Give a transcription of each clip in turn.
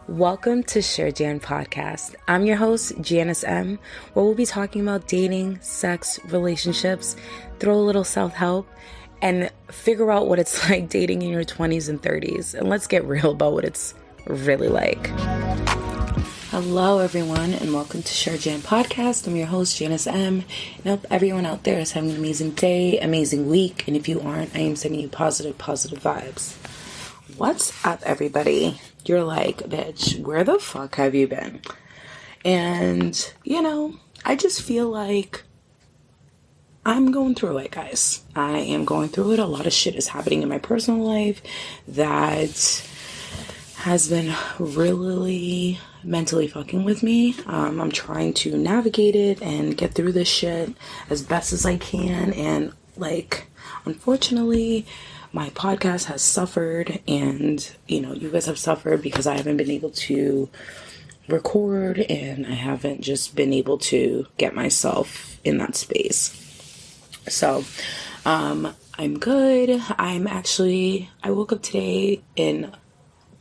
Welcome to Share Jan Podcast. I'm your host, Janice M., where we'll be talking about dating, sex, relationships, throw a little self-help, and figure out what it's like dating in your 20s and 30s. And let's get real about what it's really like. Hello, everyone, and welcome to Share Jan Podcast. I'm your host, Janice M. And I hope everyone out there is having an amazing day, amazing week. And if you aren't, I am sending you positive vibes. What's up, everybody? You're like, bitch, where the fuck have you been? And, I just feel like I'm going through it, guys. I am going through it. A lot of shit is happening in my personal life that has been really mentally fucking with me. I'm trying to navigate it and get through this shit as best as I can. And, unfortunately, my podcast has suffered, and, you guys have suffered because I haven't been able to record, and I haven't just been able to get myself in that space. So, I'm good. I woke up today in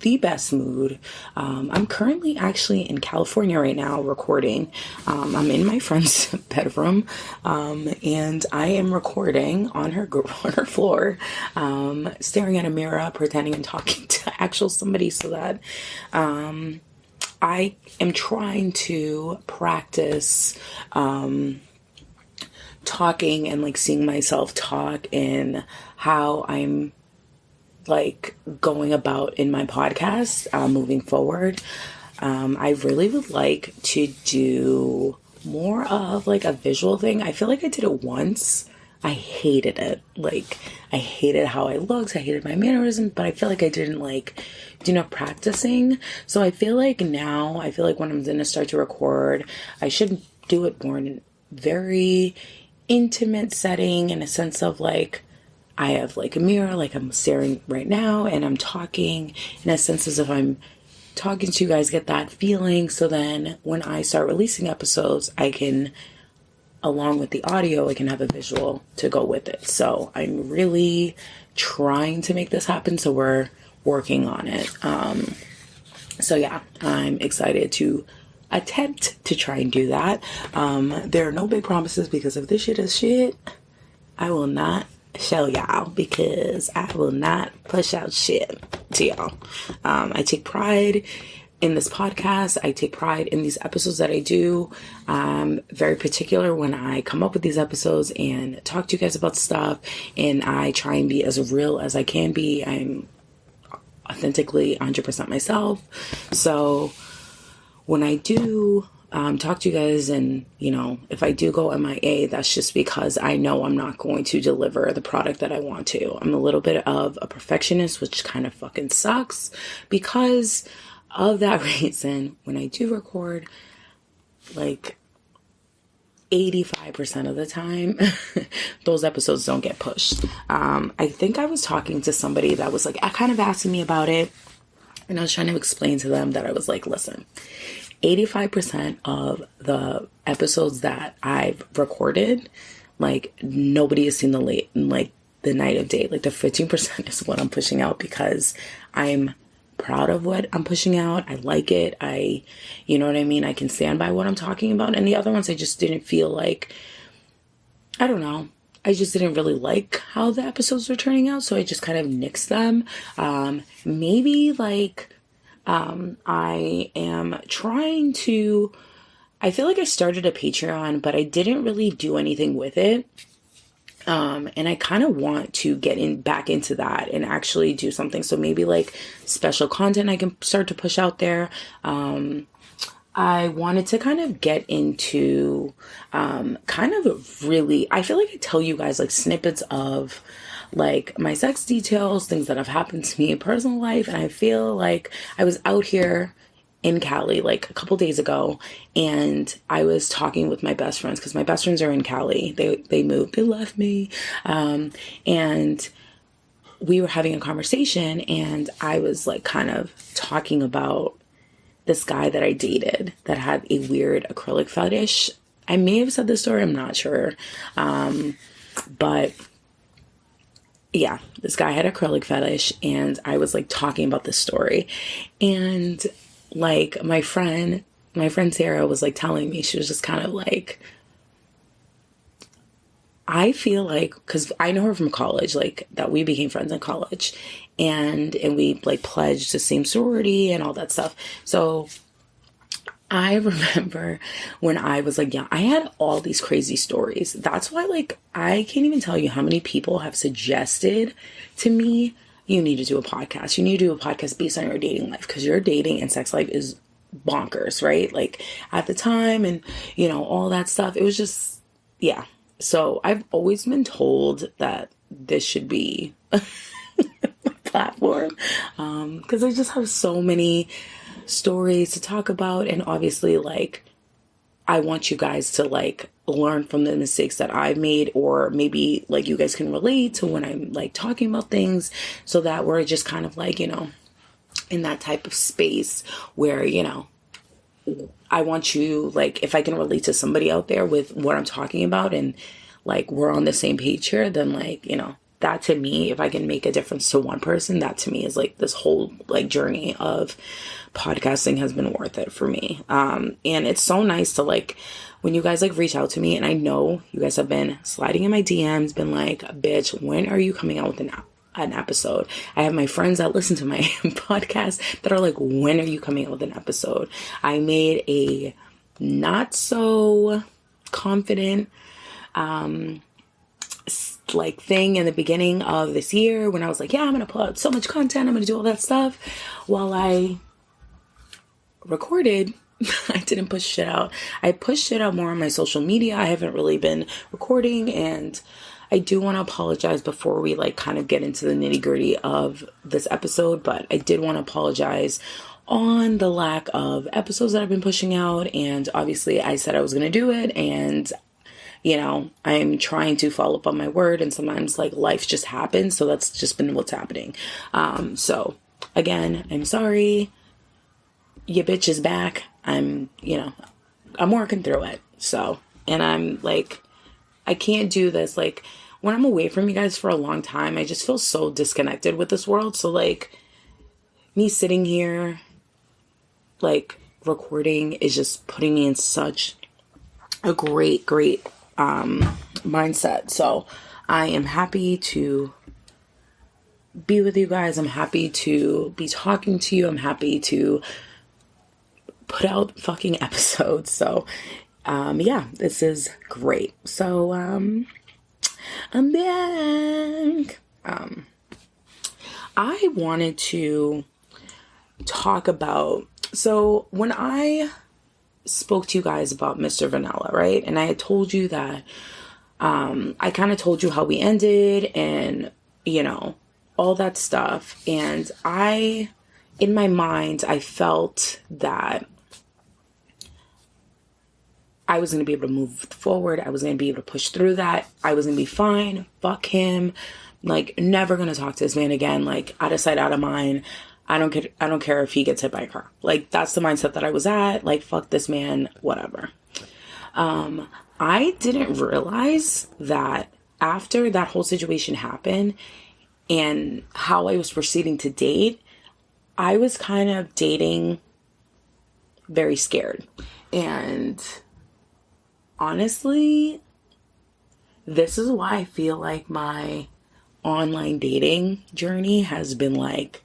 the best mood. I'm currently actually in California right now recording. I'm in my friend's bedroom, and I am recording on her floor, staring at a mirror, pretending I'm talking to actual somebody, so that I am trying to practice talking and seeing myself talk and how I'm going about in my podcast moving forward. I really would like to do more of a visual thing. I feel like I did it once. I hated it. I hated how I looked. I hated my mannerisms, but I feel like I didn't do enough practicing. So I feel like now, when I'm going to start to record, I should do it more in a very intimate setting, in a sense of I have a mirror, I'm staring right now, and I'm talking in a sense as if I'm talking to you guys, get that feeling. So then when I start releasing episodes, I can, along with the audio, I can have a visual to go with it. So I'm really trying to make this happen. So we're working on it. So yeah, I'm excited to attempt to try and do that. There are no big promises, because if this shit is shit, I will not show y'all, because I will not push out shit to y'all. I take pride in this podcast. I take pride in these episodes that I do. Very particular when I come up with these episodes and talk to you guys about stuff, and I try and be as real as I can be. I'm authentically 100% myself. So when I do talk to you guys, and if I do go MIA, that's just because I know I'm not going to deliver the product that I want to. I'm a little bit of a perfectionist, which kind of fucking sucks. Because of that reason, when I do record, 85% of the time, those episodes don't get pushed. I think I was talking to somebody that was kind of asking me about it, and I was trying to explain to them that I was listen, 85% of the episodes that I've recorded, nobody has seen the night of day. The 15% is what I'm pushing out, because I'm proud of what I'm pushing out. I like it. You know what I mean? I can stand by what I'm talking about. And the other ones, I just didn't feel I don't know. I just didn't really like how the episodes were turning out. So I just kind of nixed them. Maybe I am trying to, I feel like I started a Patreon, but I didn't really do anything with it. And I kind of want to get back into that and actually do something. So maybe special content I can start to push out there. I wanted to kind of get into, really, I feel like I tell you guys snippets of my sex details, things that have happened to me in personal life. And I feel I was out here in Cali a couple days ago, and I was talking with my best friends, because my best friends are in Cali. They moved, they left me. And we were having a conversation, and I was kind of talking about this guy that I dated that had a weird acrylic fetish. I may have said this story, I'm not sure. But yeah, this guy had acrylic fetish, and I was talking about this story, and like my friend Sarah was like telling me, she was just kind of like, I feel like, because I know her from college, like that we became friends in college, and we like pledged the same sorority and all that stuff. So I remember when I was like young, I had all these crazy stories. That's why, like, I can't even tell you how many people have suggested to me, you need to do a podcast. You need to do a podcast based on your dating life, because your dating and sex life is bonkers, right? Like at the time, and you know, all that stuff. It was just, yeah. So I've always been told that this should be a platform, because I just have so many stories to talk about. And obviously, like, I want you guys to like learn from the mistakes that I've made, or maybe like you guys can relate to when I'm like talking about things, so that we're just kind of like, you know, in that type of space where, you know, I want you, like, if I can relate to somebody out there with what I'm talking about, and like we're on the same page here, then like, you know, that to me, if I can make a difference to one person, that to me is like this whole like journey of podcasting has been worth it for me. And it's so nice to like, when you guys like reach out to me, and I know you guys have been sliding in my DMs, been like, bitch, when are you coming out with an episode? I have my friends that listen to my podcast that are like, when are you coming out with an episode? I made a not so confident like thing in the beginning of this year when I was like, yeah, I'm gonna put out so much content, I'm gonna do all that stuff. While I recorded, I didn't push shit out. I pushed shit out more on my social media. I haven't really been recording, and I do want to apologize before we like kind of get into the nitty gritty of this episode, but I did want to apologize on the lack of episodes that I've been pushing out. And obviously I said I was going to do it, and you know, I'm trying to follow up on my word, and sometimes like life just happens. So that's just been what's happening. So again, I'm sorry. Your bitch is back. I'm working through it. So, and I'm like, I can't do this. Like when I'm away from you guys for a long time, I just feel so disconnected with this world. So like me sitting here, like recording is just putting me in such a great mindset. So I am happy to be with you guys. I'm happy to be talking to you. I'm happy to put out fucking episodes. So yeah, this is great. So I'm back. I wanted to talk about, so when I spoke to you guys about Mr. Vanilla, right? And I had told you that I kind of told you how we ended, and you know, all that stuff. And in my mind, I felt that I was going to be able to move forward. I was going to be able to push through that. I was going to be fine. Fuck him. Like, never going to talk to this man again. Like, out of sight, out of mind. I don't care if he gets hit by a car. Like, that's the mindset that I was at. Like, fuck this man, whatever. I didn't realize that after that whole situation happened and how I was proceeding to date, I was kind of dating very scared. And honestly, this is why I feel like my online dating journey has been like,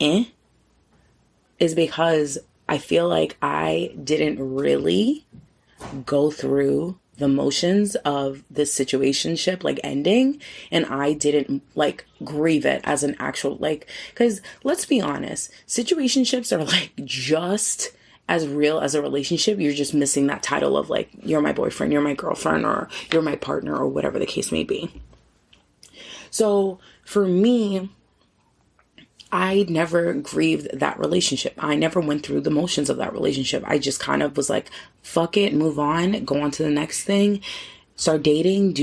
is because I feel like I didn't really go through the motions of this situationship like ending, and I didn't like grieve it as an actual, like, because let's be honest, situationships are like just as real as a relationship. You're just missing that title of like, you're my boyfriend, you're my girlfriend, or you're my partner, or whatever the case may be. So for me, I never grieved that relationship. I never went through the motions of that relationship. I just kind of was like, fuck it, move on, go on to the next thing, start dating,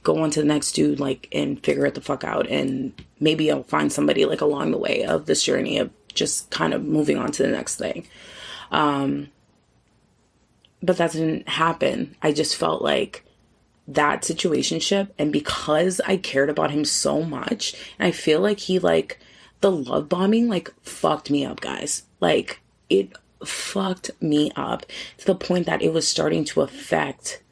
go on to the next dude, like, and figure it the fuck out. And maybe I'll find somebody like along the way of this journey of just kind of moving on to the next thing. But that didn't happen. I just felt like that situationship, and because I cared about him so much, and I feel like he like, the love bombing like fucked me up, guys. Like, it fucked me up to the point that it was starting to affect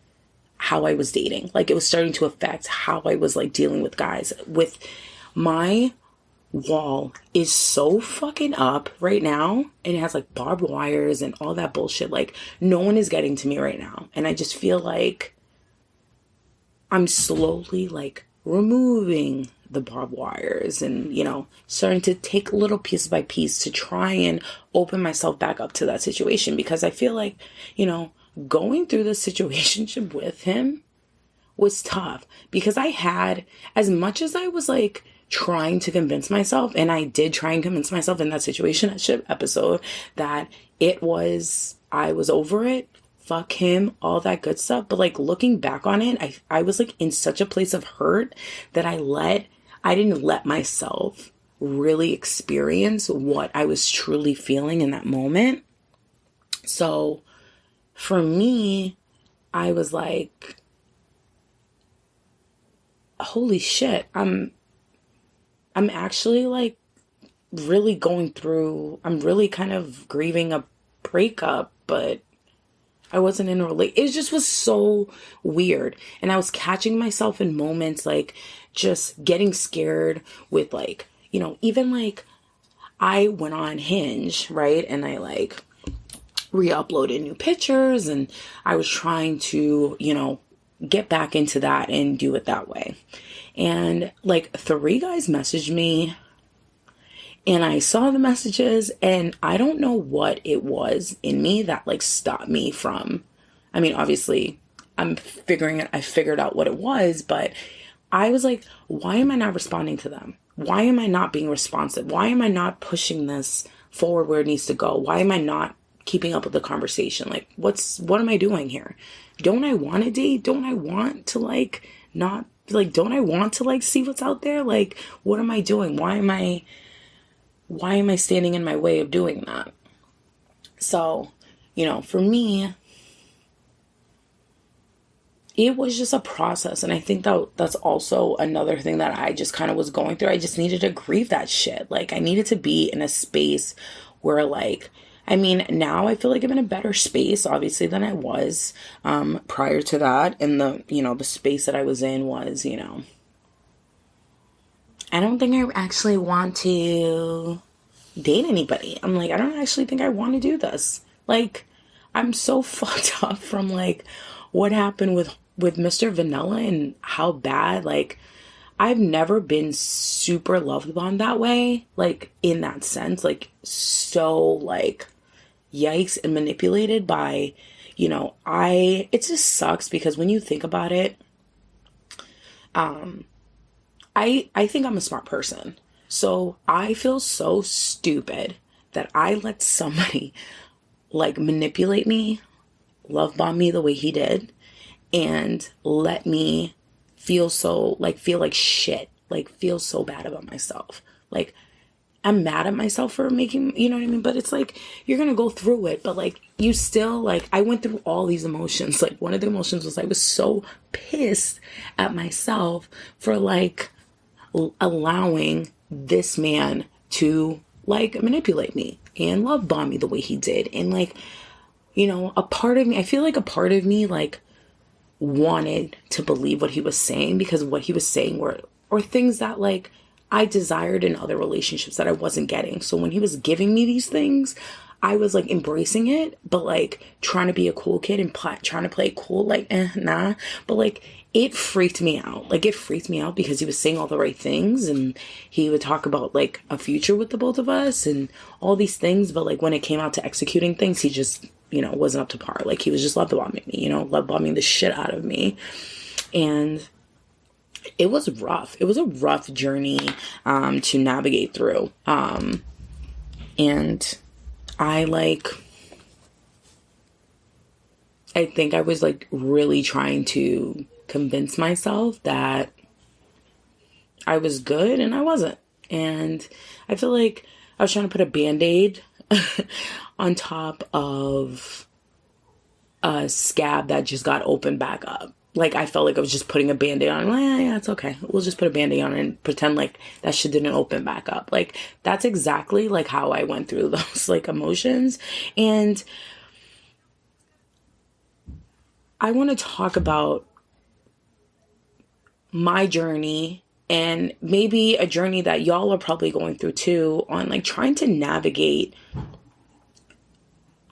how I was dating. Like, it was starting to affect how I was like dealing with guys. With my wall is so fucking up right now, and it has like barbed wires and all that bullshit. Like, no one is getting to me right now, and I just feel like I'm slowly like removing the barbed wires and, you know, starting to take little piece by piece to try and open myself back up to that situation, because I feel like, you know, going through the situationship with him was tough, because I had, as much as I was like trying to convince myself, and I did try and convince myself in that situationship episode that I was over it, fuck him, all that good stuff. But like, looking back on it, I was like in such a place of hurt that I didn't let myself really experience what I was truly feeling in that moment. So for me, I was like, holy shit, I'm actually like really I'm really kind of grieving a breakup, but I wasn't in a relationship. It just was so weird. And I was catching myself in moments like just getting scared with like, you know, even like I went on Hinge, right? And I like re-uploaded new pictures, and I was trying to, you know, get back into that and do it that way. And like 3 guys messaged me, and I saw the messages, and I don't know what it was in me that like stopped me from, I mean, obviously I figured out what it was, but I was like, why am I not responding to them? Why am I not being responsive? Why am I not pushing this forward where it needs to go? Why am I not keeping up with the conversation? Like, what am I doing here? Don't I want to date? Don't I want to like, not like, don't I want to like see what's out there? Like, what am I doing? Why am I standing in my way of doing that? So, you know, for me, it was just a process. And I think that's also another thing that I just kind of was going through. I just needed to grieve that shit. Like, I needed to be in a space where like, I mean, now I feel like I'm in a better space, obviously, than I was prior to that. And the space that I was in was, you know, I don't think I actually want to date anybody. I'm like, I don't actually think I want to do this. Like, I'm so fucked up from like what happened with Mr. Vanilla and how bad, like, I've never been super loved upon that way, like in that sense, like so like yikes, and manipulated by, you know, it just sucks because when you think about it, I think I'm a smart person. So I feel so stupid that I let somebody like manipulate me, love bomb me the way he did, and let me feel like shit, like feel so bad about myself. Like, I'm mad at myself for making, you know what I mean? But it's like, you're going to go through it, but like, you still like, I went through all these emotions. Like, one of the emotions was I was so pissed at myself for like allowing this man to like manipulate me and love bomb me the way he did. And like, you know, I feel like a part of me like wanted to believe what he was saying, because what he was saying were things that like I desired in other relationships that I wasn't getting. So when he was giving me these things, I was like embracing it, but like trying to be a cool kid and trying to play cool, like, nah. But like, it freaked me out. Like, it freaked me out because he was saying all the right things, and he would talk about like a future with the both of us and all these things. But like, when it came out to executing things, he just, you know, wasn't up to par. Like, he was just love bombing me, you know, love bombing the shit out of me. And it was rough. It was a rough journey to navigate through. And I think I was like really trying to convince myself that I was good, and I wasn't. And I feel like I was trying to put a Band-Aid on top of a scab that just got opened back up. like I felt like I was just putting a band-aid on. Yeah, it's okay. We'll just put a band-aid on and pretend like that shit didn't open back up. Like that's exactly like how I went through those like emotions. And I want to talk about my journey and maybe a journey that y'all are probably going through too, on like trying to navigate,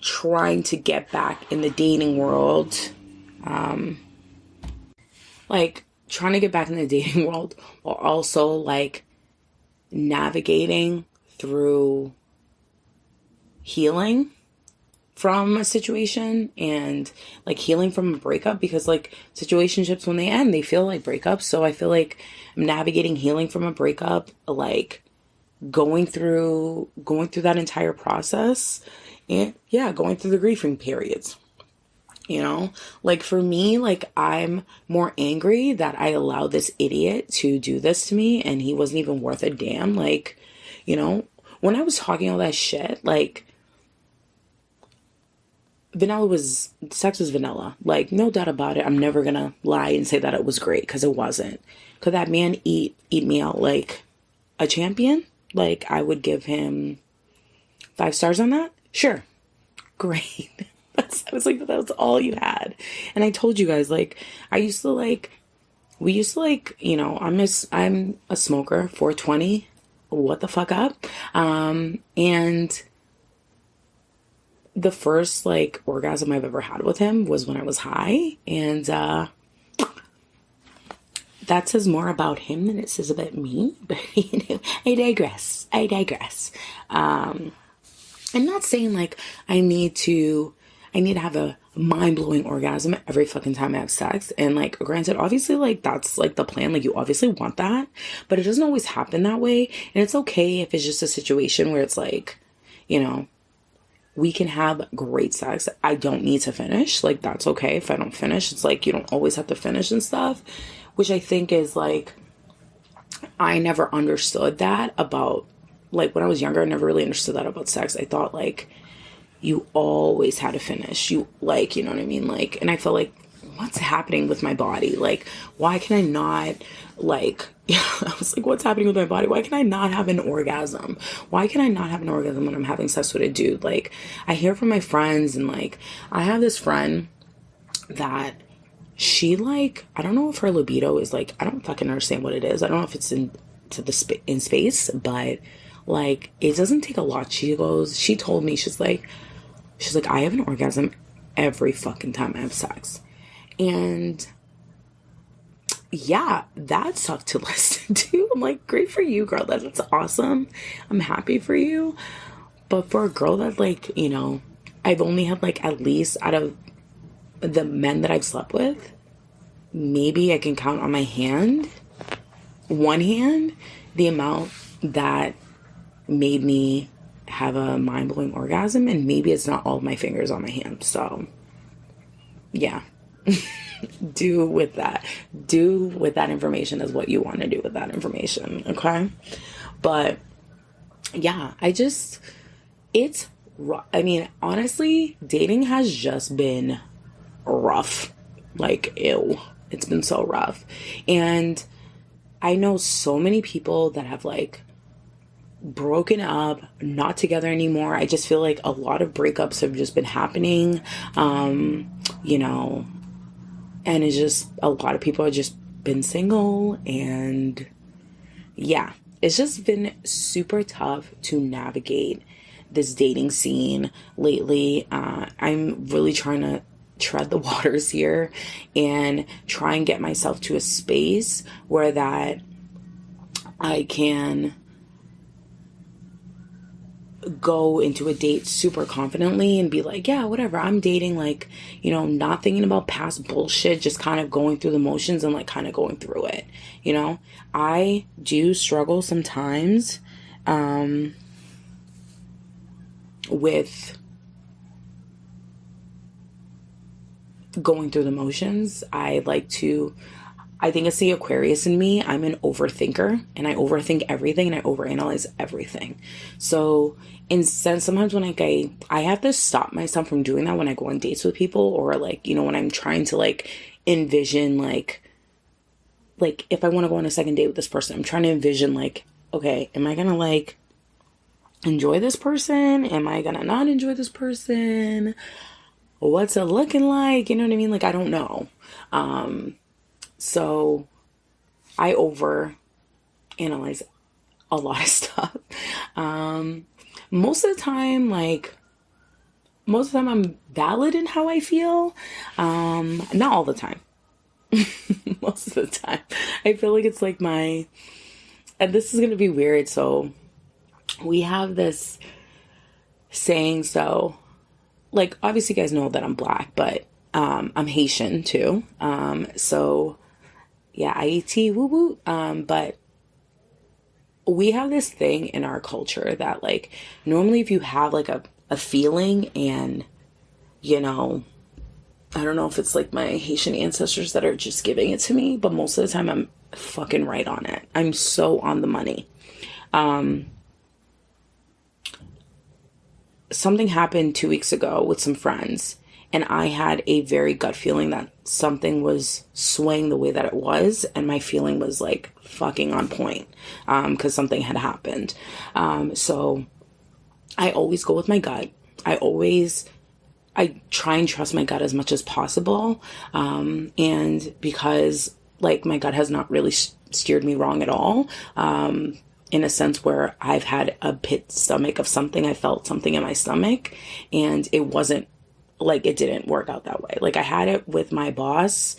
trying to get back in the dating world. Like trying to get back in the dating world while also like navigating through healing from a situation and like healing from a breakup, because like situationships, when they end, they feel like breakups. So I feel like I'm navigating healing from a breakup, like going through that entire process, and yeah, going through the grieving periods. You know, like for me, like I'm more angry that I allowed this idiot to do this to me and he wasn't even worth a damn. Like, you know, when I was talking all that shit, like sex was vanilla. Like, no doubt about it. I'm never gonna lie and say that it was great, because it wasn't. Could that man eat me out like a champion? Like, I would give him 5 stars on that. Sure. Great. I was like, that was all you had. And I told you guys, like, we used to like, you know, I'm a smoker, 420, what the fuck up. And the first like orgasm I've ever had with him was when I was high. And, that says more about him than it says about me, but you know, I digress. I'm not saying like I need to have a mind-blowing orgasm every fucking time I have sex. And like, granted, obviously like that's like the plan. Like you obviously want that, but it doesn't always happen that way. And it's okay if it's just a situation where it's like, you know, we can have great sex. I don't need to finish. Like that's okay if I don't finish. It's like, you don't always have to finish and stuff, which I think is like, I never understood that about, like when I was younger, I never really understood that about sex. I thought like, you always had to finish. You like, you know what I mean? Like, and I felt like, what's happening with my body? Like, why can I not like, I was like, what's happening with my body? Why can I not have an orgasm? Why can I not have an orgasm when I'm having sex with a dude? Like, I hear from my friends, and like, I have this friend that she like, I don't know if her libido is like, I don't fucking understand what it is. I don't know if it's in space, but like, it doesn't take a lot. She told me, she's like, I have an orgasm every fucking time I have sex. And yeah, that sucked to listen to. I'm like, great for you, girl. That's awesome. I'm happy for you. But for a girl that like, you know, I've only had like, at least out of the men that I've slept with, maybe I can count on one hand, the amount that made me have a mind-blowing orgasm, and maybe it's not all of my fingers on my hand. So yeah. do with that information as what you want to do with that information. Okay. But yeah, I mean, honestly, dating has just been rough. Like, ew, it's been so rough. And I know so many people that have like broken up, not together anymore. I just feel like a lot of breakups have just been happening, you know, and it's just, a lot of people have just been single, and yeah, it's just been super tough to navigate this dating scene lately. I'm really trying to tread the waters here and try and get myself to a space where that I can go into a date super confidently and be like, yeah, whatever, I'm dating, like, you know, not thinking about past bullshit, just kind of going through the motions and like kind of going through it. You know, I do struggle sometimes with going through the motions. I like to I think it's the Aquarius in me. I'm an overthinker and I overthink everything and I overanalyze everything. So instead, sometimes when like I have to stop myself from doing that when I go on dates with people, or like, you know, when I'm trying to like envision like if I want to go on a second date with this person, I'm trying to envision like, okay, am I gonna like enjoy this person? Am I gonna not enjoy this person? What's it looking like? You know what I mean? Like, I don't know. So I over analyze a lot of stuff. Most of the time, I'm valid in how I feel. Not all the time. Most of the time. I feel like it's like and this is going to be weird. So we have this saying, so like, obviously you guys know that I'm Black, but, I'm Haitian too. So yeah, IET, woo woo. But we have this thing in our culture that like, normally if you have like a feeling and, you know, I don't know if it's like my Haitian ancestors that are just giving it to me, but most of the time I'm fucking right on it. I'm so on the money. Something happened 2 weeks ago with some friends, and I had a very gut feeling that something was swaying the way that it was, and my feeling was like fucking on point, because something had happened. So I always go with my gut. I try and trust my gut as much as possible. And because like my gut has not really steered me wrong at all. In a sense where I've had a pit stomach of something, I felt something in my stomach and it wasn't like, it didn't work out that way. Like I had it with my boss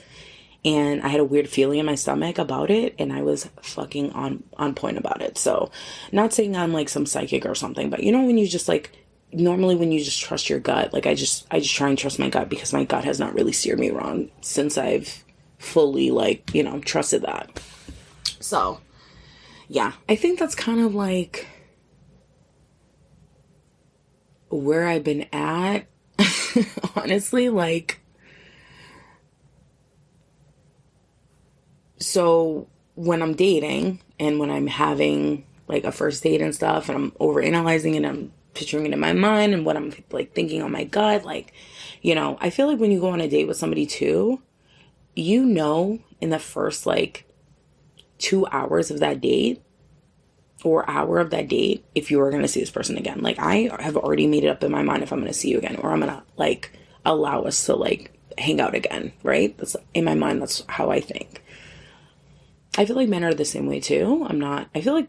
and I had a weird feeling in my stomach about it and I was fucking on point about it. So not saying I'm like some psychic or something, but you know, when you just like, normally when you just trust your gut, like I just try and trust my gut because my gut has not really steered me wrong since I've fully like, you know, trusted that. So yeah, I think that's kind of like where I've been at. Honestly, like, so when I'm dating and when I'm having like a first date and stuff and I'm overanalyzing and I'm picturing it in my mind and what I'm like thinking on my gut, like, you know, I feel like when you go on a date with somebody too, you know, in the first like 2 hours of that date or hour of that date, if you are going to see this person again. Like I have already made it up in my mind if I'm going to see you again or I'm going to like allow us to like hang out again, right? That's in my mind. That's how I think. I feel like men are the same way too. I feel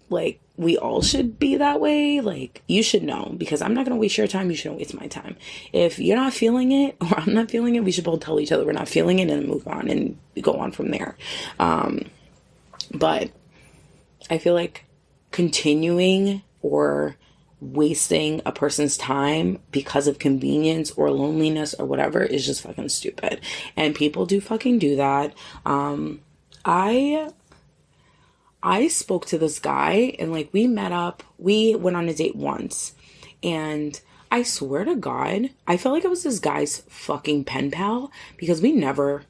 like we all should be that way. Like you should know because I'm not going to waste your time. You shouldn't waste my time. If you're not feeling it or I'm not feeling it, we should both tell each other we're not feeling it and move on and go on from there. But I feel like continuing or wasting a person's time because of convenience or loneliness or whatever is just fucking stupid. And people do fucking do that. I spoke to this guy and like we met up, we went on a date once and I swear to God, I felt like it was this guy's fucking pen pal because we never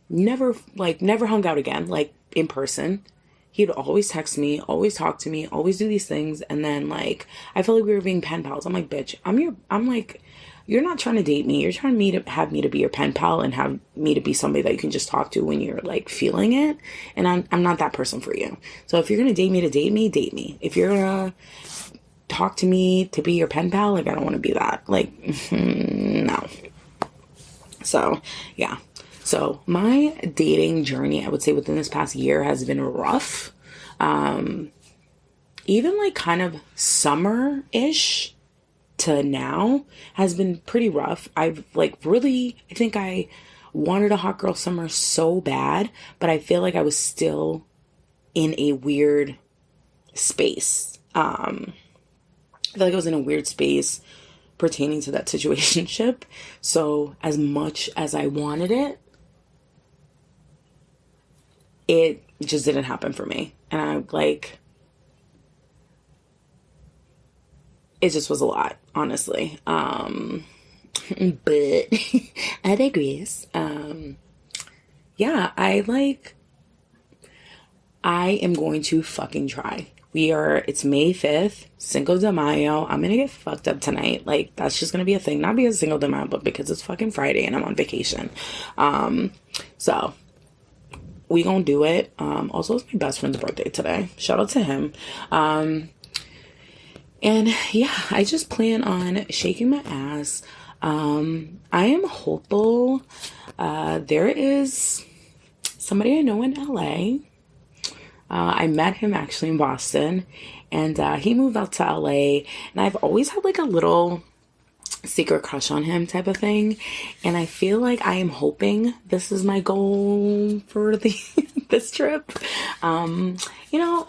hung out again, like in person. He'd always text me, always talk to me, always do these things. And then like, I felt like we were being pen pals. I'm like, bitch, I'm like, you're not trying to date me. You're trying to have me to be your pen pal and have me to be somebody that you can just talk to when you're like feeling it. And I'm not that person for you. So if you're going to date me, date me. If you're going to talk to me to be your pen pal, like I don't want to be that. Like, no. So yeah. So my dating journey, I would say within this past year has been rough. Even like kind of summer-ish to now has been pretty rough. I've like really, I think I wanted a hot girl summer so bad, but I feel like I was still in a weird space. I feel like I was in a weird space pertaining to that situationship. So as much as I wanted it, it just didn't happen for me. And I'm like, it just was a lot, honestly. But I digress. yeah, I am going to fucking try. It's May 5th, Cinco de Mayo. I'm gonna get fucked up tonight. Like, that's just gonna be a thing. Not because Cinco de Mayo, but because it's fucking Friday and I'm on vacation. So we gonna do it. Also, it's my best friend's birthday today. Shout out to him. And yeah, I just plan on shaking my ass. I am hopeful. There is somebody I know in LA. I met him actually in Boston, and he moved out to LA, and I've always had like a little secret crush on him type of thing, and I feel like I am hoping this is my goal for this trip. I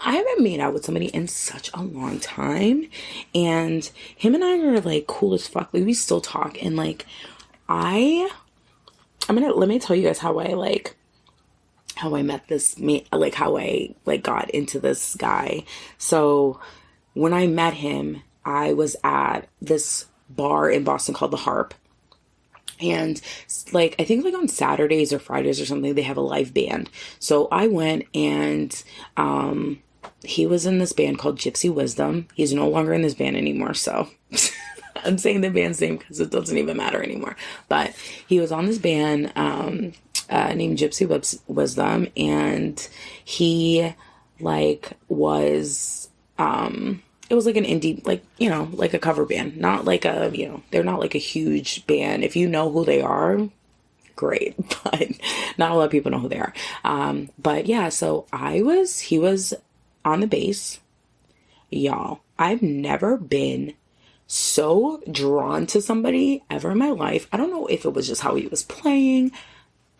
haven't made out with somebody in such a long time, and him and I are like cool as fuck. Like, we still talk, and like let me tell you guys how I met this man, like how I like got into this guy. So when I met him, I was at this bar in Boston called the Harp. And like, I think like on Saturdays or Fridays or something, they have a live band. So I went, and he was in this band called Gypsy Wisdom. He's no longer in this band anymore. So I'm saying the band's name because it doesn't even matter anymore. But he was on this band named Gypsy Wisdom, and he like was it was like an indie, like, like a cover band, not like they're not like a huge band. If you know who they are, great, but not a lot of people know who they are. But yeah, so he was on the bass. Y'all, I've never been so drawn to somebody ever in my life. I don't know if it was just how he was playing.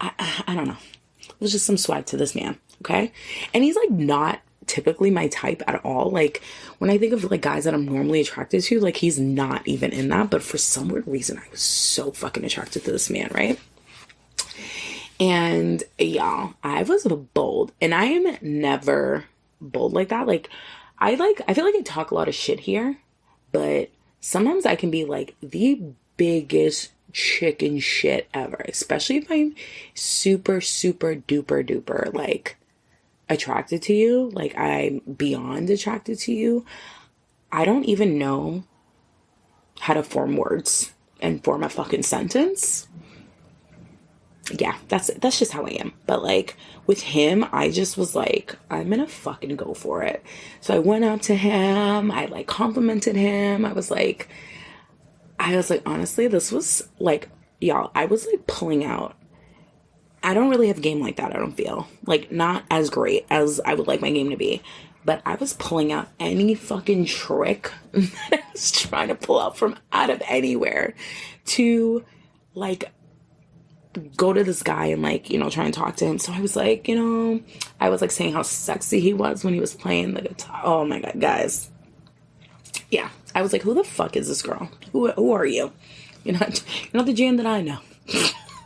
I don't know. It was just some swag to this man. Okay. And he's like not typically my type at all. Like, when I think of like guys that I'm normally attracted to, like, he's not even in that, but for some weird reason, I was so fucking attracted to this man. Right. And y'all, I was bold, and I am never bold like that. Like, I feel like I talk a lot of shit here, but sometimes I can be like the biggest chicken shit ever, especially if I'm super, super duper duper like attracted to you. Like, I'm beyond attracted to you. I don't even know how to form words and form a fucking sentence. Yeah, that's just how I am. But like with him, I just was like, I'm gonna fucking go for it. So I went out to him, I like complimented him. I was like, honestly, this was like, y'all, I was like pulling out. I don't really have game like that, I don't feel. Like, not as great as I would like my game to be. But I was pulling out any fucking trick that I was trying to pull out from out of anywhere to like go to this guy and like, try and talk to him. So I was like, I was like saying how sexy he was when he was playing the guitar. Oh my God, guys. Yeah. I was like, who the fuck is this girl? Who are you? You're not the Jan that I know.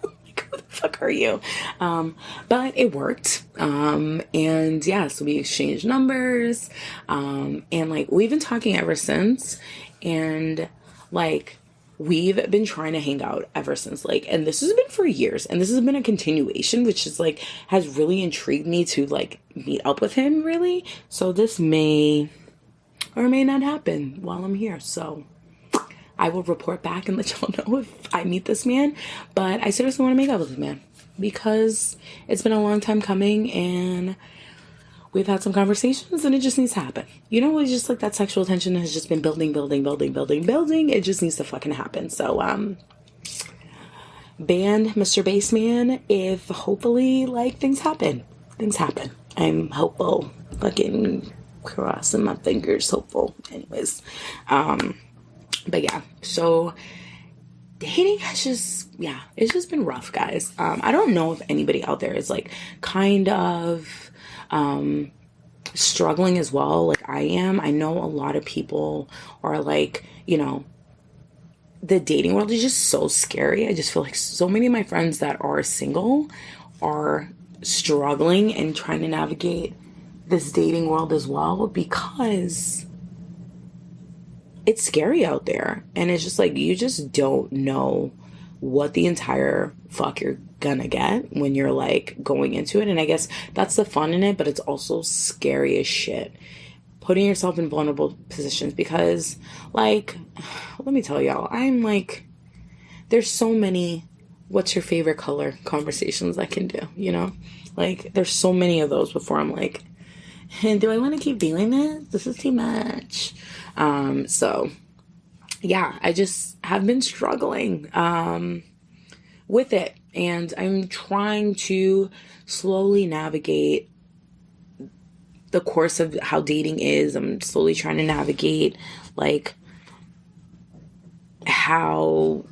Like, who the fuck are you? But it worked. And yeah, so we exchanged numbers. And like, we've been talking ever since. And like, we've been trying to hang out ever since, like, and this has been for years, and this has been a continuation, which is like, has really intrigued me to like meet up with him, really. So this may or may not happen while I'm here. So I will report back and let y'all know if I meet this man. But I seriously want to make up with this man because it's been a long time coming, and we've had some conversations, and it just needs to happen. It's just like that sexual tension has just been building. It just needs to fucking happen. So, band Mr. Bassman, if hopefully like things happen. I'm hopeful. Fucking crossing my fingers, hopeful. Anyways, but yeah, so dating has just, it's just been rough, guys. I don't know if anybody out there is like kind of struggling as well like I am. I know a lot of people are like, the dating world is just so scary. I just feel like so many of my friends that are single are struggling and trying to navigate this dating world as well, because it's scary out there, and it's just like, you just don't know what the entire fuck you're gonna get when you're like going into it. And I guess that's the fun in it, but it's also scary as shit. Putting yourself in vulnerable positions because, like, let me tell y'all, I'm like, there's so many what's your favorite color conversations I can do, you know? Like, there's so many of those before I'm like, hey, do I want to keep doing this? This is too much. So, yeah, I just have been struggling with it. And I'm trying to slowly navigate the course of how dating is. I'm slowly trying to navigate, like, how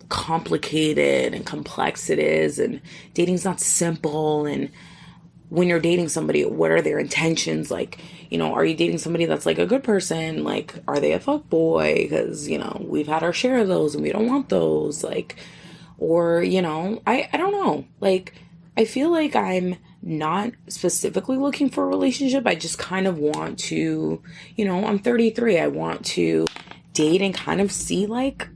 complicated and complex it is, and dating's not simple. And when you're dating somebody, what are their intentions? Like, you know, are you dating somebody that's like a good person? Like, are they a fuck boy? Because, you know, we've had our share of those and we don't want those. Like, or, you know, I don't know. Like, I feel like I'm not specifically looking for a relationship. I just kind of want to, you know, I'm 33. I want to date and kind of see like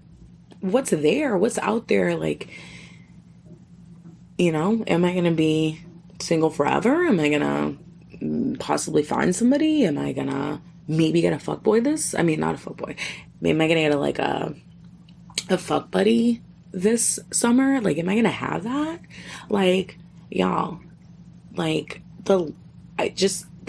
what's there, what's out there. Like, you know, am I going to be single forever? Am I going to possibly find somebody? Am I going to maybe get a fuckboy this? I mean, not a fuckboy. Am I going to get a fuck buddy this summer? Like, am I going to have that? Like, y'all, like the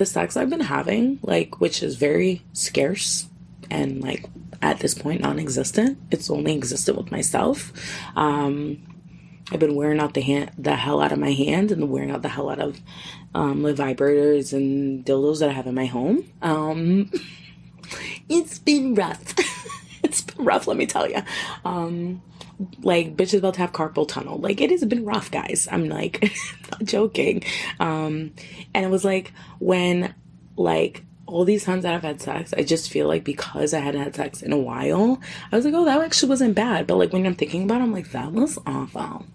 sex I've been having, like, which is very scarce and like at this point non-existent. It's only existent with myself. I've been wearing out the hell out of my hand and wearing out the hell out of the vibrators and dildos that I have in my home. It's been rough. It's been rough, let me tell you. Like, bitches about to have carpal tunnel. Like, it has been rough, guys. I'm like, not joking. And it was like, when, like, all these times that I've had sex, I just feel like because I hadn't had sex in a while, I was like, oh, that actually wasn't bad. But, like, when I'm thinking about it, I'm like, that was awful.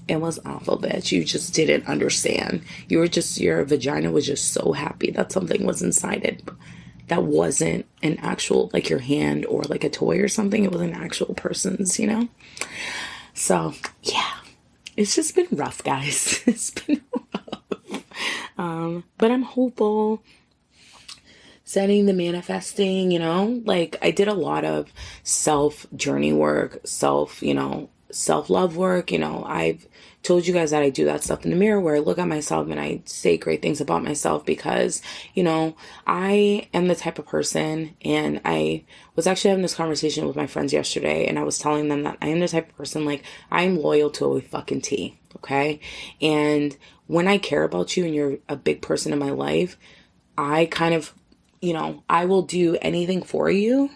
It was awful, bitch. You just didn't understand. Your vagina was just so happy that something was inside it. That wasn't an actual, like, your hand or like a toy or something. It was an actual person's, you know? So, yeah. It's just been rough, guys. It's been rough. But I'm hopeful. Setting the manifesting, you know? Like, I did a lot of self-journey work, self-love work. You know, I've told you guys that I do that stuff in the mirror where I look at myself and I say great things about myself because, you know, I am the type of person, and I was actually having this conversation with my friends yesterday, and I was telling them that I am the type of person, like, I'm loyal to a fucking T, okay? And when I care about you and you're a big person in my life, I kind of, you know, I will do anything for you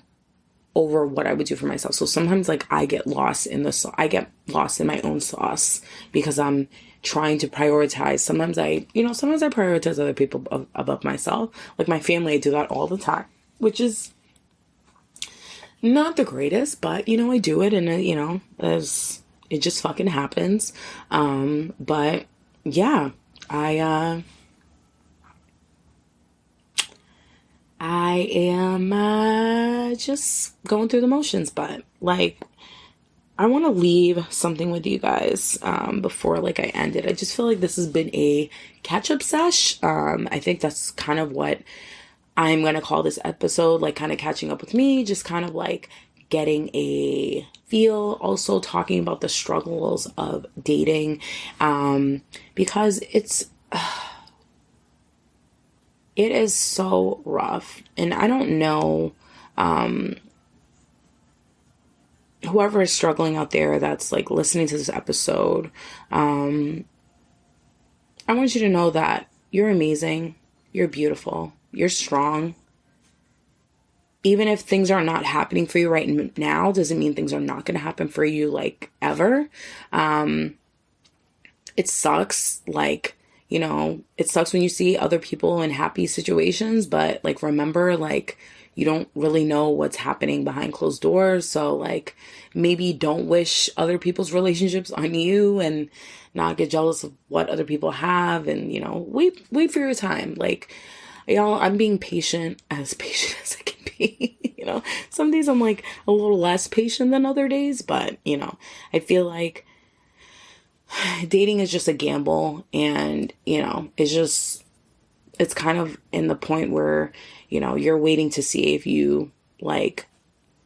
over what I would do for myself. So sometimes, like, I get lost in my own sauce because I'm trying to prioritize. Sometimes I prioritize other people above myself. Like, my family, I do that all the time, which is not the greatest, but, you know, I do it, and, you know, it just fucking happens. But yeah, I am just going through the motions, but, like, I want to leave something with you guys before, like, I end it. I just feel like this has been a catch-up sesh. I think that's kind of what I'm going to call this episode, like, kind of catching up with me, just kind of, like, getting a feel, also talking about the struggles of dating, because it is so rough. And I don't know, whoever is struggling out there that's, like, listening to this episode, I want you to know that you're amazing, you're beautiful, you're strong. Even if things are not happening for you right now, doesn't mean things are not going to happen for you, like, ever. It sucks, like, you know, it sucks when you see other people in happy situations, but, like, remember, like, you don't really know what's happening behind closed doors. So, like, maybe don't wish other people's relationships on you and not get jealous of what other people have. And, you know, wait for your time. Like, y'all, I'm being patient as I can be, you know, Some days I'm like a little less patient than other days, but I feel like dating is just a gamble, and it's kind of in the point where you're waiting to see if you like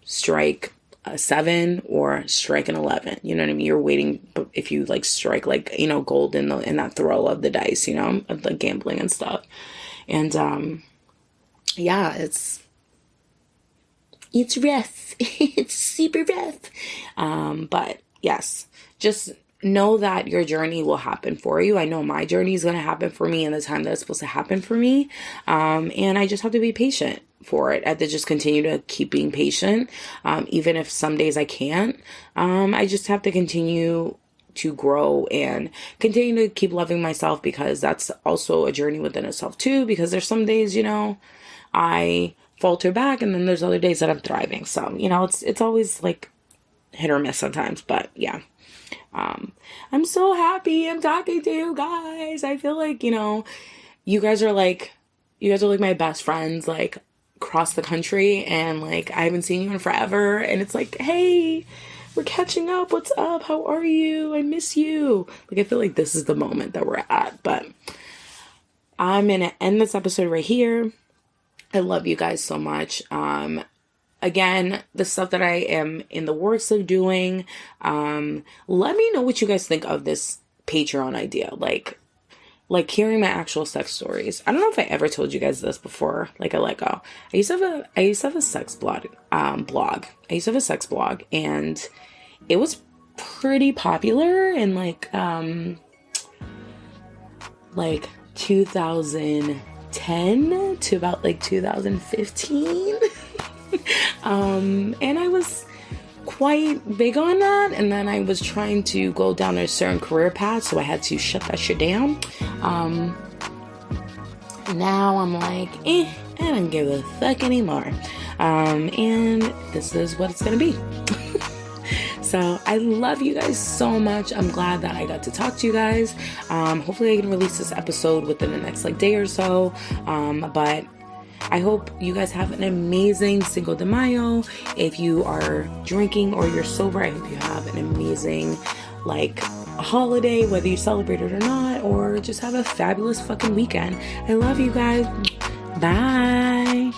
strike a 7 or strike an 11. You know what I mean? You're waiting if you like strike like gold in that throw of the dice, of the gambling and stuff. And yeah, it's rough. It's super rough. But yes, just know that your journey will happen for you. I know my journey is going to happen for me in the time that it's supposed to happen for me. And I just have to be patient for it. I have to just continue to keep being patient. Even if some days I can't, I just have to continue to grow and continue to keep loving myself, because that's also a journey within itself too, because there's some days, I falter back, and then there's other days that I'm thriving. So, it's always like hit or miss sometimes, but yeah. I'm so happy I'm talking to you guys. I feel like, you guys are like my best friends, like across the country, and like I haven't seen you in forever, and it's like, hey, we're catching up. What's up? How are you? I miss you. Like, I feel like this is the moment that we're at, but I'm going to end this episode right here. I love you guys so much. Again, the stuff that I am in the works of doing, let me know what you guys think of this Patreon idea. Like hearing my actual sex stories. I don't know if I ever told you guys this before, like I let go. I used to have a sex blog. I used to have a sex blog, and it was pretty popular in like 2010 to about like 2015. And I was quite big on that, and then I was trying to go down a certain career path, so I had to shut that shit down. Now I'm like, I don't give a fuck anymore. And this is what it's gonna be. So I love you guys so much. I'm glad that I got to talk to you guys. Hopefully I can release this episode within the next day or so. But I hope you guys have an amazing Cinco de Mayo. If you are drinking or you're sober, I hope you have an amazing holiday, whether you celebrate it or not, or just have a fabulous fucking weekend. I love you guys. Bye.